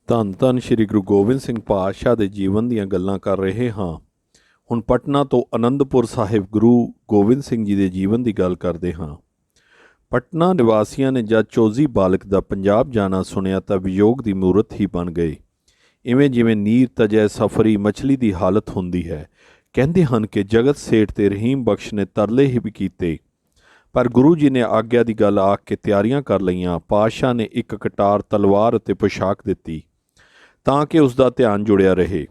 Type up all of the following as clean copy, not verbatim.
ਧੰਨ ਧੰਨ ਸ਼੍ਰੀ ਗੁਰੂ ਗੋਬਿੰਦ ਸਿੰਘ ਪਾਤਸ਼ਾਹ ਦੇ ਜੀਵਨ ਦੀਆਂ ਗੱਲਾਂ ਕਰ ਰਹੇ ਹਾਂ। ਹੁਣ ਪਟਨਾ ਤੋਂ ਅਨੰਦਪੁਰ ਸਾਹਿਬ ਗੁਰੂ ਗੋਬਿੰਦ ਸਿੰਘ ਜੀ ਦੇ ਜੀਵਨ ਦੀ ਗੱਲ ਕਰਦੇ ਹਾਂ। ਪਟਨਾ ਨਿਵਾਸੀਆਂ ਨੇ ਜਦ ਚੌਜ਼ੀ ਬਾਲਕ ਦਾ ਪੰਜਾਬ ਜਾਣਾ ਸੁਣਿਆ ਤਾਂ ਵਿਯੋਗ ਦੀ ਮੂਰਤ ਹੀ ਬਣ ਗਏ। ਇਵੇਂ ਜਿਵੇਂ ਨੀਰ ਤਜੈ ਸਫਰੀ ਮਛਲੀ ਦੀ ਹਾਲਤ ਹੁੰਦੀ ਹੈ। ਕਹਿੰਦੇ ਹਨ ਕਿ ਜਗਤ ਸੇਠ ਤੇ ਰਹੀਮ ਬਖਸ਼ ਨੇ ਤਰਲੇ ਹੀ ਵੀ ਕੀਤੇ, ਪਰ ਗੁਰੂ ਜੀ ਨੇ ਆਗਿਆ ਦੀ ਗੱਲ ਆਖ ਕੇ ਤਿਆਰੀਆਂ ਕਰ ਲਈਆਂ। ਪਾਤਸ਼ਾਹ ਨੇ ਇੱਕ ਕਟਾਰ ਤਲਵਾਰ ਅਤੇ ਪੋਸ਼ਾਕ ਦਿੱਤੀ ਤਾਂ ਕਿ ਉਸ ਦਾ ਧਿਆਨ ਜੁੜਿਆ ਰਹੇ।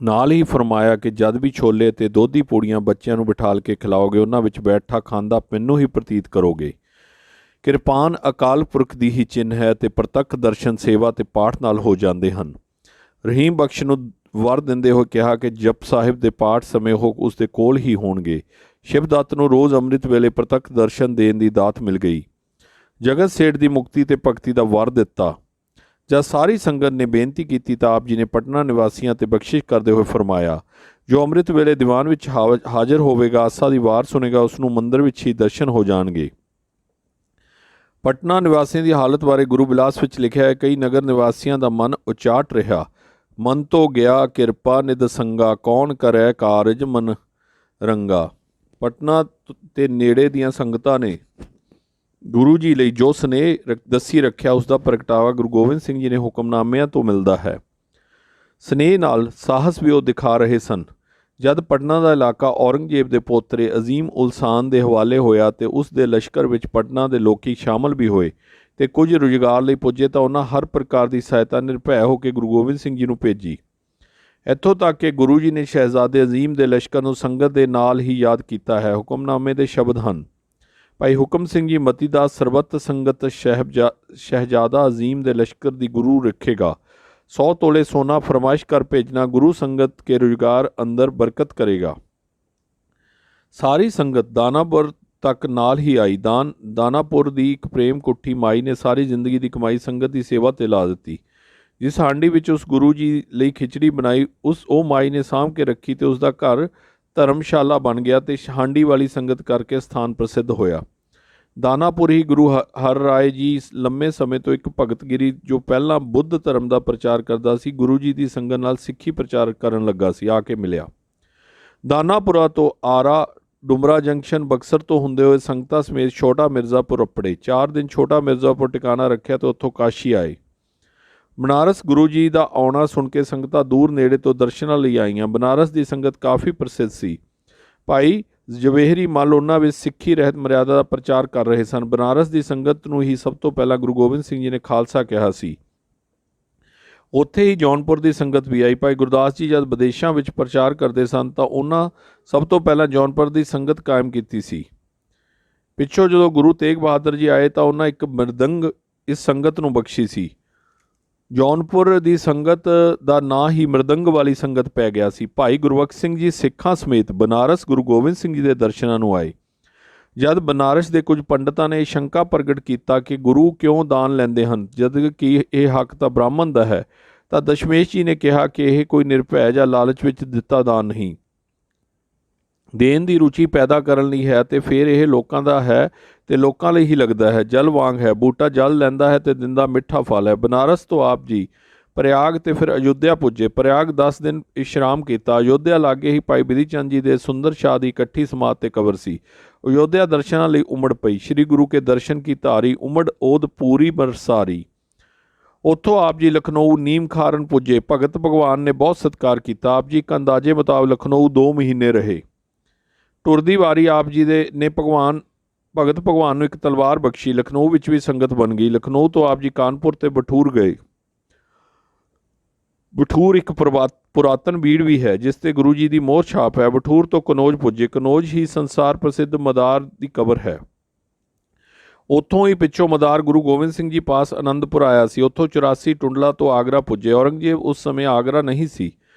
ਨਾਲ ਹੀ ਫਰਮਾਇਆ ਕਿ ਜਦ ਵੀ ਛੋਲੇ ਅਤੇ ਦੋਧੀ ਪੂੜੀਆਂ ਬੱਚਿਆਂ ਨੂੰ ਬਿਠਾਲ ਕੇ ਖਿਲਾਓਗੇ, ਉਹਨਾਂ ਵਿੱਚ ਬੈਠਾ ਖਾਂਦਾ ਮੈਨੂੰ ਹੀ ਪ੍ਰਤੀਤ ਕਰੋਗੇ। ਕਿਰਪਾਨ ਅਕਾਲ ਪੁਰਖ ਦੀ ਹੀ ਚਿੰਨ੍ਹ ਹੈ ਅਤੇ ਪ੍ਰਤੱਖ ਦਰਸ਼ਨ ਸੇਵਾ ਅਤੇ ਪਾਠ ਨਾਲ ਹੋ ਜਾਂਦੇ ਹਨ। ਰਹੀਮ ਬਖਸ਼ ਨੂੰ ਵਰ ਦਿੰਦੇ ਹੋਏ ਕਿਹਾ ਕਿ ਜਪ ਸਾਹਿਬ ਦੇ ਪਾਠ ਸਮੇਂ ਉਹ ਉਸ ਦੇ ਕੋਲ ਹੀ ਹੋਣਗੇ। ਸ਼ਿਵਦੱਤ ਨੂੰ ਰੋਜ਼ ਅੰਮ੍ਰਿਤ ਵੇਲੇ ਪ੍ਰਤੱਖ ਦਰਸ਼ਨ ਦੇਣ ਦੀ ਦਾਤ ਮਿਲ ਗਈ। ਜਗਤ ਸੇਠ ਦੀ ਮੁਕਤੀ ਤੇ ਭਗਤੀ ਦਾ ਵਰ ਦਿੱਤਾ। ਜਦ ਸਾਰੀ ਸੰਗਤ ਨੇ ਬੇਨਤੀ ਕੀਤੀ ਤਾਂ ਆਪ ਜੀ ਨੇ ਪਟਨਾ ਨਿਵਾਸੀਆਂ ਤੇ ਬਖਸ਼ਿਸ਼ ਕਰਦੇ ਹੋਏ ਫਰਮਾਇਆ, ਜੋ ਅੰਮ੍ਰਿਤ ਵੇਲੇ ਦੀਵਾਨ ਵਿੱਚ ਹਾਜ਼ਰ ਹੋਵੇਗਾ, ਆਸਾ ਦੀ ਵਾਰ ਸੁਣੇਗਾ, ਉਸ ਨੂੰ ਮੰਦਰ ਵਿੱਚ ਹੀ ਦਰਸ਼ਨ ਹੋ ਜਾਣਗੇ। ਪਟਨਾ ਨਿਵਾਸੀਆਂ ਦੀ ਹਾਲਤ ਬਾਰੇ ਗੁਰੂ ਬਿਲਾਸ ਵਿੱਚ ਲਿਖਿਆ ਹੈ, ਕਈ ਨਗਰ ਨਿਵਾਸੀਆਂ ਦਾ ਮਨ ਉਚਾਟ ਰਿਹਾ। ਮਨ ਤੋਂ ਗਿਆ ਕਿਰਪਾ ਨਿਧ ਸੰਗਾ, ਕੌਣ ਕਰੈ ਕਾਰਜ ਮਨ ਰੰਗਾ। ਪਟਨਾ ਤੇ ਨੇੜੇ ਦੀਆਂ ਸੰਗਤਾਂ ਨੇ ਗੁਰੂ ਜੀ ਲਈ ਜੋ ਸਨੇਹ ਦੱਸੀ ਰੱਖਿਆ, ਉਸ ਦਾ ਪ੍ਰਗਟਾਵਾ ਗੁਰੂ ਗੋਬਿੰਦ ਸਿੰਘ ਜੀ ਨੇ ਹੁਕਮਨਾਮਿਆਂ ਤੋਂ ਮਿਲਦਾ ਹੈ। ਸਨੇਹ ਨਾਲ ਸਾਹਸ ਵੀ ਉਹ ਦਿਖਾ ਰਹੇ ਸਨ। ਜਦ ਪਟਨਾ ਦਾ ਇਲਾਕਾ ਔਰੰਗਜ਼ੇਬ ਦੇ ਪੋਤਰੇ ਅਜ਼ੀਮ ਉਲਸਾਨ ਦੇ ਹਵਾਲੇ ਹੋਇਆ ਤੇ ਉਸ ਦੇ ਲਸ਼ਕਰ ਵਿੱਚ ਪਟਨਾ ਦੇ ਲੋਕੀ ਸ਼ਾਮਲ ਵੀ ਹੋਏ ਤੇ ਕੁਝ ਰੁਜ਼ਗਾਰ ਲਈ ਪੁੱਜੇ, ਤਾਂ ਉਹਨਾਂ ਹਰ ਪ੍ਰਕਾਰ ਦੀ ਸਹਾਇਤਾ ਨਿਰਭੈ ਹੋ ਕੇ ਗੁਰੂ ਗੋਬਿੰਦ ਸਿੰਘ ਜੀ ਨੂੰ ਭੇਜੀ। ਇੱਥੋਂ ਤੱਕ ਕਿ ਗੁਰੂ ਜੀ ਨੇ ਸ਼ਹਿਜ਼ਾਦੇ ਅਜ਼ੀਮ ਦੇ ਲਸ਼ਕਰ ਨੂੰ ਸੰਗਤ ਦੇ ਨਾਲ ਹੀ ਯਾਦ ਕੀਤਾ ਹੈ। ਹੁਕਮਨਾਮੇ ਦੇ ਸ਼ਬਦ ਹਨ, ਭਾਈ ਹੁਕਮ ਸਿੰਘ ਜੀ ਮਤੀਦਾਸ ਸਰਬੱਤ ਸੰਗਤ ਸ਼ਹਿਜ਼ਾਦਾ ਅਜ਼ੀਮ ਦੇ ਲਸ਼ਕਰ ਦੀ ਗੁਰੂ ਰੱਖੇਗਾ। 100 ਤੋਲੇ ਸੋਨਾ ਫਰਮਾਇਸ਼ ਕਰ ਭੇਜਣਾ, ਗੁਰੂ ਸੰਗਤ ਕੇ ਰੁਜ਼ਗਾਰ ਅੰਦਰ ਬਰਕਤ ਕਰੇਗਾ। ਸਾਰੀ ਸੰਗਤ ਦਾਨਾਪੁਰ ਤੱਕ ਨਾਲ ਹੀ ਆਈ। ਦਾਨਾਪੁਰ ਦੀ ਇੱਕ ਪ੍ਰੇਮ ਕੁੱਠੀ ਮਾਈ ਨੇ ਸਾਰੀ ਜ਼ਿੰਦਗੀ ਦੀ ਕਮਾਈ ਸੰਗਤ ਦੀ ਸੇਵਾ ਤੇ ਲਾ ਦਿੱਤੀ। ਜਿਸ ਹਾਂਡੀ ਵਿੱਚ ਉਸ ਗੁਰੂ ਜੀ ਲਈ ਖਿਚੜੀ ਬਣਾਈ, ਉਹ ਮਾਈ ਨੇ ਸਾਂਭ ਕੇ ਰੱਖੀ ਤੇ ਉਸ ਦਾ ਘਰ ਧਰਮਸ਼ਾਲਾ ਬਣ ਗਿਆ ਤੇ ਹਾਂਡੀ ਵਾਲੀ ਸੰਗਤ ਕਰਕੇ ਸਥਾਨ ਪ੍ਰਸਿੱਧ ਹੋਇਆ। ਦਾਨਾਪੁਰ ਹੀ ਗੁਰੂ ਹਰ ਰਾਏ ਜੀ ਲੰਮੇ ਸਮੇਂ ਤੋਂ ਇੱਕ ਭਗਤਗਿਰੀ, ਜੋ ਪਹਿਲਾਂ ਬੁੱਧ ਧਰਮ ਦਾ ਪ੍ਰਚਾਰ ਕਰਦਾ ਸੀ, ਗੁਰੂ ਜੀ ਦੀ ਸੰਗਤ ਨਾਲ ਸਿੱਖੀ ਪ੍ਰਚਾਰ ਕਰਨ ਲੱਗਾ ਸੀ, ਆ ਕੇ ਮਿਲਿਆ। ਦਾਨਾਪੁਰਾ ਤੋਂ ਆਰਾ ਡੁਮਰਾ ਜੰਕਸ਼ਨ ਬਕਸਰ ਤੋਂ ਹੁੰਦੇ ਹੋਏ ਸੰਗਤਾਂ ਸਮੇਤ ਛੋਟਾ ਮਿਰਜ਼ਾਪੁਰ ਅੱਪੜੇ। 4 ਦਿਨ ਛੋਟਾ ਮਿਰਜ਼ਾਪੁਰ ਟਿਕਾਣਾ ਰੱਖਿਆ ਤੇ ਉੱਥੋਂ ਕਾਸ਼ੀ ਆਏ। ਬਨਾਰਸ ਗੁਰੂ ਜੀ ਦਾ ਆਉਣਾ ਸੁਣ ਕੇ ਸੰਗਤਾਂ ਦੂਰ ਨੇੜੇ ਤੋਂ ਦਰਸ਼ਨਾਂ ਲਈ ਆਈਆਂ। ਬਨਾਰਸ ਦੀ ਸੰਗਤ ਕਾਫੀ ਪ੍ਰਸਿੱਧ ਸੀ। ਭਾਈ ਜਵੇਹਰੀ ਮੱਲ ਉਹਨਾਂ ਵਿੱਚ ਸਿੱਖੀ ਰਹਿਤ ਮਰਿਆਦਾ ਦਾ ਪ੍ਰਚਾਰ ਕਰ ਰਹੇ ਸਨ। ਬਨਾਰਸ ਦੀ ਸੰਗਤ ਨੂੰ ਹੀ ਸਭ ਤੋਂ ਪਹਿਲਾਂ ਗੁਰੂ ਗੋਬਿੰਦ ਸਿੰਘ ਜੀ ਨੇ ਖਾਲਸਾ ਕਿਹਾ ਸੀ। ਉੱਥੇ ਹੀ ਜੌਨਪੁਰ ਦੀ ਸੰਗਤ ਵੀ ਆਈ। ਭਾਈ ਗੁਰਦਾਸ ਜੀ ਜਦ ਵਿਦੇਸ਼ਾਂ ਵਿੱਚ ਪ੍ਰਚਾਰ ਕਰਦੇ ਸਨ ਤਾਂ ਉਹਨਾਂ ਸਭ ਤੋਂ ਪਹਿਲਾਂ ਜੌਨਪੁਰ ਦੀ ਸੰਗਤ ਕਾਇਮ ਕੀਤੀ ਸੀ। ਪਿੱਛੋਂ ਜਦੋਂ ਗੁਰੂ ਤੇਗ ਬਹਾਦਰ ਜੀ ਆਏ ਤਾਂ ਉਹਨਾਂ ਇੱਕ ਮ੍ਰਿਦੰਗ ਇਸ ਸੰਗਤ ਨੂੰ ਬਖਸ਼ੀ ਸੀ। ਜੌਨਪੁਰ ਦੀ ਸੰਗਤ ਦਾ ਨਾਂ ਹੀ ਮ੍ਰਿਦੰਗ ਵਾਲੀ ਸੰਗਤ ਪੈ ਗਿਆ ਸੀ। ਭਾਈ ਗੁਰਬਖਸ਼ ਸਿੰਘ ਜੀ ਸਿੱਖਾਂ ਸਮੇਤ ਬਨਾਰਸ ਗੁਰੂ ਗੋਬਿੰਦ ਸਿੰਘ ਜੀ ਦੇ ਦਰਸ਼ਨਾਂ ਨੂੰ ਆਏ। ਜਦ ਬਨਾਰਸ ਦੇ ਕੁਝ ਪੰਡਤਾਂ ਨੇ ਸ਼ੰਕਾ ਪ੍ਰਗਟ ਕੀਤਾ ਕਿ ਗੁਰੂ ਕਿਉਂ ਦਾਨ ਲੈਂਦੇ ਹਨ ਜਦ ਕਿ ਇਹ ਹੱਕ ਤਾਂ ਬ੍ਰਾਹਮਣ ਦਾ ਹੈ, ਤਾਂ ਦਸ਼ਮੇਸ਼ ਜੀ ਨੇ ਕਿਹਾ ਕਿ ਇਹ ਕੋਈ ਨਿਰਭੈ ਜਾਂ ਲਾਲਚ ਵਿੱਚ ਦਿੱਤਾ ਦਾਨ ਨਹੀਂ, ਦੇਣ ਦੀ ਰੁਚੀ ਪੈਦਾ ਕਰਨ ਲਈ ਹੈ ਤੇ ਫਿਰ ਇਹ ਲੋਕਾਂ ਦਾ ਹੈ ਤੇ ਲੋਕਾਂ ਲਈ ਹੀ ਲੱਗਦਾ ਹੈ। ਜਲ ਵਾਂਗ ਹੈ, ਬੂਟਾ ਜਲ ਲੈਂਦਾ ਹੈ ਤੇ ਦਿੰਦਾ ਮਿੱਠਾ ਫਲ ਹੈ। ਬਨਾਰਸ ਤੋਂ ਆਪ ਜੀ ਪ੍ਰਯਾਗ ਤੇ ਫਿਰ ਅਯੁੱਧਿਆ ਪੁੱਜੇ। ਪ੍ਰਯਾਗ 10 ਦਿਨ ਇਸ਼ਰਾਮ ਕੀਤਾ। ਅਯੁੱਧਿਆ ਲਾਗੇ ਹੀ ਭਾਈ ਬਿਧੀ ਚੰਦ ਜੀ ਦੇ ਸੁੰਦਰ ਸ਼ਾਹ ਦੀ ਇਕੱਠੀ ਸਮਾਧ ਤੇ ਕਬਰ ਸੀ। ਅਯੁੱਧਿਆ ਦਰਸ਼ਨਾਂ ਲਈ ਉਮੜ ਪਈ। ਸ੍ਰੀ ਗੁਰੂ ਕੇ ਦਰਸ਼ਨ ਕੀ ਧਾਰੀ, ਉਮੜ ਓਦ ਪੂਰੀ ਬਰਸਾਰੀ। ਉੱਥੋਂ ਆਪ ਜੀ ਲਖਨਊ ਨੀਮ ਖਾਰਨ ਪੁੱਜੇ। ਭਗਤ ਭਗਵਾਨ ਨੇ ਬਹੁਤ ਸਤਿਕਾਰ ਕੀਤਾ। ਆਪ ਜੀ ਇੱਕ ਅੰਦਾਜ਼ੇ ਮੁਤਾਬਕ ਲਖਨਊ 2 ਮਹੀਨੇ ਰਹੇ। ਟੁਰਦੀ ਵਾਰੀ ਆਪ ਜੀ ਨੇ ਭਗਤ ਭਗਵਾਨ ਨੂੰ ਇੱਕ ਤਲਵਾਰ ਬਖਸ਼ੀ। ਲਖਨਊ ਵਿੱਚ ਵੀ ਸੰਗਤ ਬਣ ਗਈ। ਲਖਨਊ ਤੋਂ ਆਪ ਜੀ ਕਾਨਪੁਰ ਤੇ ਬਠੂਰ ਗਏ। ਬਠੂਰ ਇੱਕ ਪੁਰਾਤਨ ਬੀੜ ਵੀ ਹੈ ਜਿਸ ਤੇ ਗੁਰੂ ਜੀ ਦੀ ਮੋਹਰ ਛਾਪ ਹੈ। ਬਠੂਰ ਤੋਂ ਕਨੌਜ ਪੁੱਜੇ। ਕਨੌਜ ਹੀ ਸੰਸਾਰ ਪ੍ਰਸਿੱਧ ਮਦਾਰ ਦੀ ਕਬਰ ਹੈ। ਉੱਥੋਂ ਹੀ ਪਿੱਛੋਂ ਮਦਾਰ ਗੁਰੂ ਗੋਬਿੰਦ ਸਿੰਘ ਜੀ ਪਾਸ ਆਨੰਦਪੁਰ ਆਇਆ ਸੀ। ਉੱਥੋਂ 84 ਟੁੰਡਲਾ ਤੋਂ ਆਗਰਾ ਪੁੱਜੇ। ਔਰੰਗਜ਼ੇਬ ਉਸ ਸਮੇਂ ਆਗਰਾ ਨਹੀਂ ਸੀ।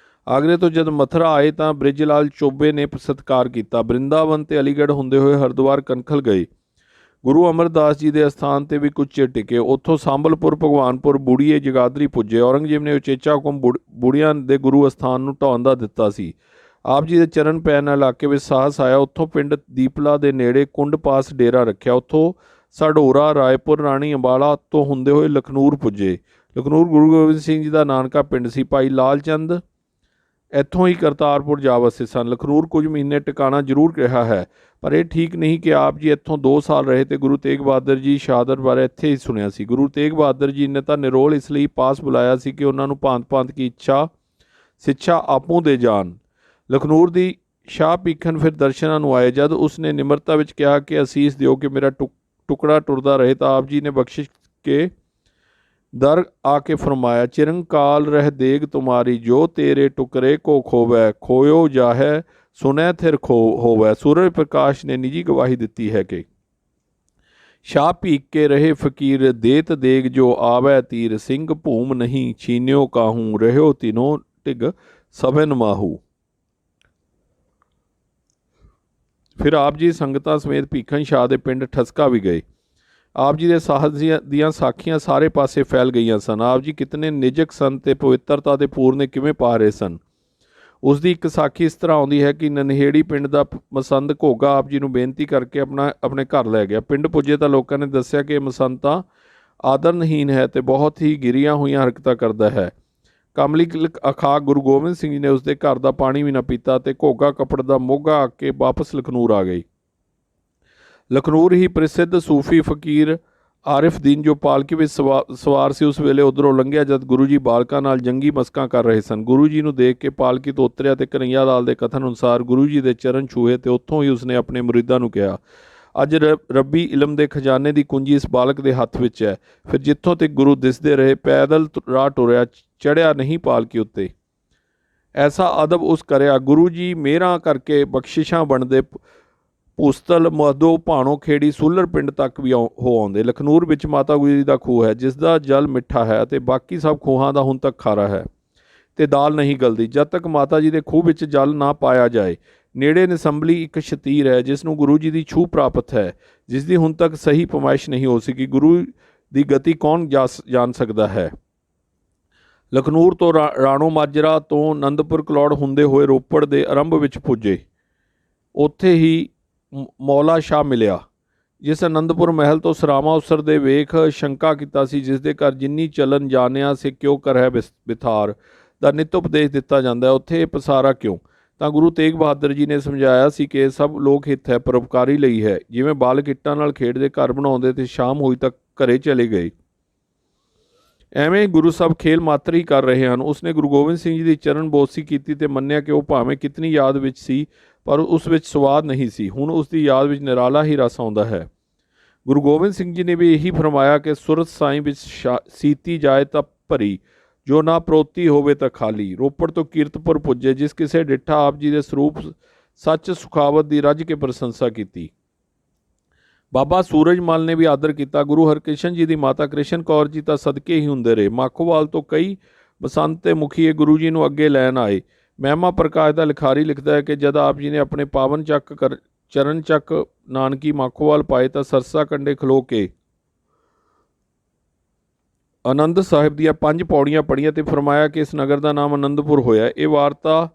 ਆਗਰੇ ਤੋਂ ਜਦ ਮਥੁਰਾ ਆਏ ਤਾਂ ਬ੍ਰਿਜ ਲਾਲ ਚੋਬੇ ਨੇ ਸਤਿਕਾਰ ਕੀਤਾ। ਬ੍ਰਿੰਦਾਵਨ ਤੇ ਅਲੀਗੜ੍ਹ ਹੁੰਦੇ ਹੋਏ ਹਰਿਦੁਆਰ ਕਨਖਲ ਗਏ। ਗੁਰੂ ਅਮਰਦਾਸ ਜੀ ਦੇ ਅਸਥਾਨ ਤੇ ਵੀ ਕੁਝ ਚਿਰ ਟਿਕੇ। ਉੱਥੋਂ ਸੰਬਲਪੁਰ ਭਗਵਾਨਪੁਰ ਬੁੜੀਏ ਜਗਾਦਰੀ ਪੁੱਜੇ। ਔਰੰਗਜ਼ੇਬ ਨੇ ਉਚੇਚਾ ਹੁਕਮ ਬੁੜੀਆਂ ਦੇ ਗੁਰੂ ਅਸਥਾਨ ਨੂੰ ਢਾਉਣ ਦਾ ਦਿੱਤਾ ਸੀ। ਆਪ ਜੀ ਦੇ ਚਰਨ ਪੈਣ ਇਲਾਕੇ ਵਿੱਚ ਸਾਹਸ ਆਇਆ। ਉੱਥੋਂ ਪਿੰਡ ਦੀਪਲਾ ਦੇ ਨੇੜੇ ਕੁੰਡ ਪਾਸ ਡੇਰਾ ਰੱਖਿਆ। ਉੱਥੋਂ ਸਾਢੋਰਾ ਰਾਏਪੁਰ ਰਾਣੀ ਅੰਬਾਲਾ ਤੋਂ ਹੁੰਦੇ ਹੋਏ ਲਖਨੂਰ ਪੁੱਜੇ। ਲਖਨੂਰ ਗੁਰੂ ਗੋਬਿੰਦ ਸਿੰਘ ਜੀ ਦਾ ਨਾਨਕਾ ਪਿੰਡ ਸੀ। ਭਾਈ ਲਾਲ ਚੰਦ ਇੱਥੋਂ ਹੀ ਕਰਤਾਰਪੁਰ ਜਾ ਵਸੇ ਸਨ। ਲਖਨੂਰ ਕੁਝ ਮਹੀਨੇ ਟਿਕਾਣਾ ਜ਼ਰੂਰ ਰਿਹਾ ਹੈ, ਪਰ ਇਹ ਠੀਕ ਨਹੀਂ ਕਿ ਆਪ ਜੀ ਇੱਥੋਂ 2 ਸਾਲ ਰਹੇ ਤੇ ਗੁਰੂ ਤੇਗ ਬਹਾਦਰ ਜੀ ਸ਼ਹਾਦਤ ਬਾਰੇ ਇੱਥੇ ਹੀ ਸੁਣਿਆ ਸੀ। ਗੁਰੂ ਤੇਗ ਬਹਾਦਰ ਜੀ ਨੇ ਤਾਂ ਨਿਰੋਲ ਇਸ ਲਈ ਪਾਸ ਬੁਲਾਇਆ ਸੀ ਕਿ ਉਹਨਾਂ ਨੂੰ ਭਾਂਤ-ਭਾਂਤ ਕੀ ਸਿੱਖਿਆ ਆਪੂ ਦੇ ਜਾਣ। ਲਖਨੂਰ ਦੀ ਸ਼ਾਹ ਭੀਖਨ ਫਿਰ ਦਰਸ਼ਨਾਂ ਨੂੰ ਆਏ। ਜਦ ਉਸਨੇ ਨਿਮਰਤਾ ਵਿੱਚ ਕਿਹਾ ਕਿ ਅਸੀਸ ਦਿਓ ਕਿ ਮੇਰਾ ਟੁਕੜਾ ਟੁਰਦਾ ਰਹੇ, ਤਾਂ ਆਪ ਜੀ ਨੇ ਬਖਸ਼ਿਸ਼ ਕੇ ਦਰ ਆ ਕੇ ਫਰਮਾਇਆ, ਚਿਰੰਕਾਲ ਰਹਿ ਦੇਗ ਤੁਮਾਰੀ, ਜੋ ਤੇਰੇ ਟੁਕਰੇ ਕੋ ਖੋਵੈ, ਖੋਇਓ ਜਾਹੈ ਸੁਨੈ ਥਿਰ ਹੋਵੈ। ਸੂਰਜ ਪ੍ਰਕਾਸ਼ ਨੇ ਨਿੱਜੀ ਗਵਾਹੀ ਦਿੱਤੀ ਹੈ ਕਿ ਸ਼ਾਹ ਭੀਖ ਕੇ ਰਹੇ ਫਕੀਰ, ਦੇਤ ਦੇਗ ਜੋ ਆਵੈ ਤੀਰ, ਸਿੰਘ ਭੂਮ ਨਹੀਂ ਛੀਨਿਓ ਕਾਹੂ, ਰਹਿਓ ਤਿਨੋ ਢਿਗ ਸਭਨ ਮਾਹੂ। ਫਿਰ ਆਪ ਜੀ ਸੰਗਤਾਂ ਸਮੇਤ ਭੀਖਨ ਸ਼ਾਹ ਦੇ ਪਿੰਡ ਠਸਕਾ ਵੀ ਗਏ। ਆਪ ਜੀ ਦੇ ਸਾਹਸ ਦੀਆਂ ਸਾਖੀਆਂ ਸਾਰੇ ਪਾਸੇ ਫੈਲ ਗਈਆਂ ਸਨ। ਆਪ ਜੀ ਕਿਤਨੇ ਨਿਜਕ ਸਨ ਤੇ ਪਵਿੱਤਰਤਾ ਦੇ ਪੂਰਨੇ ਕਿਵੇਂ ਪਾ ਰਹੇ ਸਨ। ਉਸ ਦੀ ਇੱਕ ਸਾਖੀ ਇਸ ਤਰ੍ਹਾਂ ਆਉਂਦੀ ਹੈ ਕਿ ਨਨਹੇੜੀ ਪਿੰਡ ਦਾ ਮਸੰਦ ਘੋਗਾ ਆਪ ਜੀ ਨੂੰ ਬੇਨਤੀ ਕਰਕੇ ਆਪਣੇ ਘਰ ਲੈ ਗਿਆ। ਪਿੰਡ ਪੁੱਜੇ ਤਾਂ ਲੋਕਾਂ ਨੇ ਦੱਸਿਆ ਕਿ ਇਹ ਮਸੰਦ ਤਾਂ ਆਦਰਨਹੀਨ ਹੈ ਤੇ ਬਹੁਤ ਹੀ ਗਿਰੀਆਂ ਹੋਈਆਂ ਹਰਕਤਾਂ ਕਰਦਾ ਹੈ। ਕਮਲੀ ਅਖਾਕ ਗੁਰੂ ਗੋਬਿੰਦ ਸਿੰਘ ਜੀ ਨੇ ਉਸਦੇ ਘਰ ਦਾ ਪਾਣੀ ਵੀ ਨਾ ਪੀਤਾ ਤੇ ਘੋਗਾ ਕੱਪੜ ਦਾ ਮੋਗਾ ਆ ਕੇ ਵਾਪਸ ਲਖਨੂਰ ਆ ਗਈ। ਲਖਨੂਰ ਹੀ ਪ੍ਰਸਿੱਧ ਸੂਫੀ ਫਕੀਰ ਆਰਿਫ ਦੀਨ ਜੋ ਪਾਲਕੀ ਵਿੱਚ ਸਵਾਰ ਸੀ, ਉਸ ਵੇਲੇ ਉੱਧਰੋਂ ਲੰਘਿਆ ਜਦ ਗੁਰੂ ਜੀ ਬਾਲਕਾਂ ਨਾਲ ਜੰਗੀ ਮਸਕਾਂ ਕਰ ਰਹੇ ਸਨ। ਗੁਰੂ ਜੀ ਨੂੰ ਦੇਖ ਕੇ ਪਾਲਕੀ ਤੋਂ ਉਤਰਿਆ ਤੇ ਕਨ੍ਹਈਆ ਲਾਲ ਦੇ ਕਥਨ ਅਨੁਸਾਰ ਗੁਰੂ ਜੀ ਦੇ ਚਰਨ ਛੂਹੇ ਤੇ ਉੱਥੋਂ ਹੀ ਉਸਨੇ ਆਪਣੇ ਮੁਰੀਦਾਂ ਨੂੰ ਕਿਹਾ, ਅੱਜ ਰੱਬੀ ਇਲਮ ਦੇ ਖਜ਼ਾਨੇ ਦੀ ਕੁੰਜੀ ਇਸ ਬਾਲਕ ਦੇ ਹੱਥ ਵਿੱਚ ਹੈ। ਫਿਰ ਜਿੱਥੋਂ ਤੱਕ ਗੁਰੂ ਦਿਸਦੇ ਰਹੇ ਪੈਦਲ ਰਾਹ ਟੁਰਿਆ, ਚੜ੍ਹਿਆ ਨਹੀਂ ਪਾਲਕੀ ਉੱਤੇ। ਐਸਾ ਅਦਬ ਉਸ ਕਰਿਆ, ਗੁਰੂ ਜੀ ਮਿਹਰਾਂ ਕਰਕੇ ਬਖਸ਼ਿਸ਼ਾਂ ਬਣਦੇ ਭੂਸਤਲ ਮਹਦੋ ਭਾਣੋ ਖੇੜੀ ਸੂਲਰ ਪਿੰਡ ਤੱਕ ਵੀ ਹੋ ਆਉਂਦੇ। ਲਖਨੂਰ ਵਿੱਚ ਮਾਤਾ ਗੁਜਰੀ ਦਾ ਖੂਹ ਹੈ ਜਿਸ ਦਾ ਜਲ ਮਿੱਠਾ ਹੈ ਅਤੇ ਬਾਕੀ ਸਭ ਖੂਹਾਂ ਦਾ ਹੁਣ ਤੱਕ ਖਾਰਾ ਹੈ ਤੇ ਦਾਲ ਨਹੀਂ ਗਲਦੀ। ਜਦ ਤੱਕ ਮਾਤਾ ਜੀ ਦੇ ਖੂਹ ਵਿੱਚ ਜਲ ਨਾ ਪਾਇਆ ਜਾਏ। ਨੇੜੇ ਨਿਸੰਬਲੀ ਇੱਕ ਸ਼ਤੀਰ ਹੈ ਜਿਸ ਨੂੰ ਗੁਰੂ ਜੀ ਦੀ ਛੂਹ ਪ੍ਰਾਪਤ ਹੈ, ਜਿਸ ਦੀ ਹੁਣ ਤੱਕ ਸਹੀ ਪਮਾਇਸ਼ ਨਹੀਂ ਹੋ ਸਕੀ। ਗੁਰੂ ਦੀ ਗਤੀ ਕੌਣ ਜਾਣ ਸਕਦਾ ਹੈ। ਲਖਨੂਰ ਤੋਂ ਰਾਣੋ ਮਾਜਰਾ ਤੋਂ ਅਨੰਦਪੁਰ ਕਲੌੜ ਹੁੰਦੇ ਹੋਏ ਰੋਪੜ ਦੇ ਆਰੰਭ ਵਿੱਚ ਪੁੱਜੇ। ਉੱਥੇ ਹੀ ਮੌਲਾ ਸ਼ਾਹ ਮਿਲਿਆ ਜਿਸ ਅਨੰਦਪੁਰ ਮਹਿਲ ਤੋਂ ਸਰਾਵਾਂ ਉਸਰਦੇ ਵੇਖ ਸ਼ੰਕਾ ਕੀਤਾ ਸੀ, ਜਿਸ ਦੇ ਘਰ ਜਿੰਨੀ ਚਲਨ ਜਾਣਿਆ ਸੇ ਕਿਉਂ ਕਰਹਿ ਬਿਥਾਰ ਦਾ ਨਿਤ ਉਪਦੇਸ਼ ਦਿੱਤਾ ਜਾਂਦਾ, ਉੱਥੇ ਪਸਾਰਾ ਕਿਉਂ। ਤਾਂ ਗੁਰੂ ਤੇਗ ਬਹਾਦਰ ਜੀ ਨੇ ਸਮਝਾਇਆ ਸੀ ਕਿ ਇਹ ਸਭ ਲੋਕ ਹਿੱਤ ਹੈ, ਪਰਉਪਕਾਰੀ ਲਈ ਹੈ। ਜਿਵੇਂ ਬਾਲਕ ਇੱਟਾਂ ਨਾਲ ਖੇਡਦੇ ਘਰ ਬਣਾਉਂਦੇ ਤੇ ਸ਼ਾਮ ਹੋਈ ਤੱਕ ਘਰੇ ਚਲੇ ਗਏ, ਐਵੇਂ ਗੁਰੂ ਸਾਹਿਬ ਖੇਲ ਮਾਤਰ ਹੀ ਕਰ ਰਹੇ ਹਨ। ਉਸਨੇ ਗੁਰੂ ਗੋਬਿੰਦ ਸਿੰਘ ਜੀ ਦੀ ਚਰਨ ਬੋਸੀ ਕੀਤੀ ਤੇ ਮੰਨਿਆ ਕਿ ਉਹ ਭਾਵੇਂ ਕਿਤਨੀ ਯਾਦ ਵਿੱਚ ਸੀ ਪਰ ਉਸ ਵਿੱਚ ਸਵਾਦ ਨਹੀਂ ਸੀ। ਹੁਣ ਉਸ ਦੀ ਯਾਦ ਵਿੱਚ ਨਿਰਾਲਾ ਹੀ ਰਸ ਆਉਂਦਾ ਹੈ। ਗੁਰੂ ਗੋਬਿੰਦ ਸਿੰਘ ਜੀ ਨੇ ਵੀ ਇਹੀ ਫਰਮਾਇਆ ਕਿ ਸੁਰਤ ਸਾਈਂ ਵਿੱਚ ਸੀਤੀ ਜਾਏ ਤਾਂ ਭਰੀ, ਜੋ ਨਾ ਪ੍ਰੋਤੀ ਹੋਵੇ ਤਾਂ ਖਾਲੀ। ਰੋਪੜ ਤੋਂ ਕੀਰਤਪੁਰ ਪੁੱਜੇ। ਜਿਸ ਕਿਸੇ ਡਿੱਠਾ ਆਪ ਜੀ ਦੇ ਸਰੂਪ ਸੱਚ ਸੁਖਾਵਤ ਦੀ ਰੱਜ ਕੇ ਪ੍ਰਸ਼ੰਸਾ ਕੀਤੀ। ਬਾਬਾ ਸੂਰਜਮਲ ਨੇ ਵੀ ਆਦਰ ਕੀਤਾ। ਗੁਰੂ ਹਰਕ੍ਰਿਸ਼ਨ ਜੀ ਦੀ ਮਾਤਾ ਕ੍ਰਿਸ਼ਨ ਕੌਰ ਜੀ ਤਾਂ ਸਦਕੇ ਹੀ ਹੁੰਦੇ ਰਹੇ। ਮਾਖੋਵਾਲ ਤੋਂ ਕਈ ਬਸੰਤ ਤੇ ਮੁਖੀਏ ਗੁਰੂ ਜੀ ਨੂੰ ਅੱਗੇ ਲੈਣ ਆਏ। ਮਹਿਮਾ ਪ੍ਰਕਾਸ਼ ਦਾ ਲਿਖਾਰੀ ਲਿਖਦਾ ਹੈ ਕਿ ਜਦ ਆਪ ਜੀ ਨੇ ਆਪਣੇ ਪਾਵਨ ਚਰਨ ਚੱਕ ਨਾਨਕੀ ਮਾਖੋਵਾਲ ਪਾਏ ਤਾਂ ਸਰਸਾ ਕੰਡੇ ਖਲੋ ਕੇ ਆਨੰਦ ਸਾਹਿਬ ਦੀਆਂ 5 ਪੌੜੀਆਂ ਪੜ੍ਹੀਆਂ ਤੇ ਫਰਮਾਇਆ ਕਿ ਇਸ ਨਗਰ ਦਾ ਨਾਮ ਆਨੰਦਪੁਰ ਹੋਇਆ। ਇਹ ਵਾਰਤਾ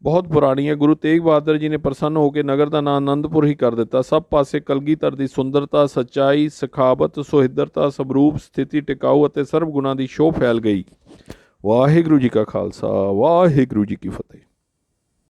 ਬਹੁਤ ਪੁਰਾਣੀ ਹੈ। ਗੁਰੂ ਤੇਗ ਬਹਾਦਰ ਜੀ ਨੇ ਪ੍ਰਸੰਨ ਹੋ ਕੇ ਨਗਰ ਦਾ ਨਾਮ ਆਨੰਦਪੁਰ ਹੀ ਕਰ ਦਿੱਤਾ। ਸਭ ਪਾਸੇ ਕਲਗੀਧਰ ਦੀ ਸੁੰਦਰਤਾ, ਸੱਚਾਈ, ਸਖਾਵਤ, ਸੁਹਿਰਦਤਾ, ਸਬਰੂਪ, ਸਥਿਤੀ, ਟਿਕਾਊ ਅਤੇ ਸਰਬ ਗੁਣਾਂ ਦੀ ਸ਼ੋਅ ਫੈਲ ਗਈ। ਵਾਹਿਗੁਰੂ ਜੀ ਕਾ ਖਾਲਸਾ, ਵਾਹਿਗੁਰੂ ਜੀ ਕੀ ਫਤਿਹ।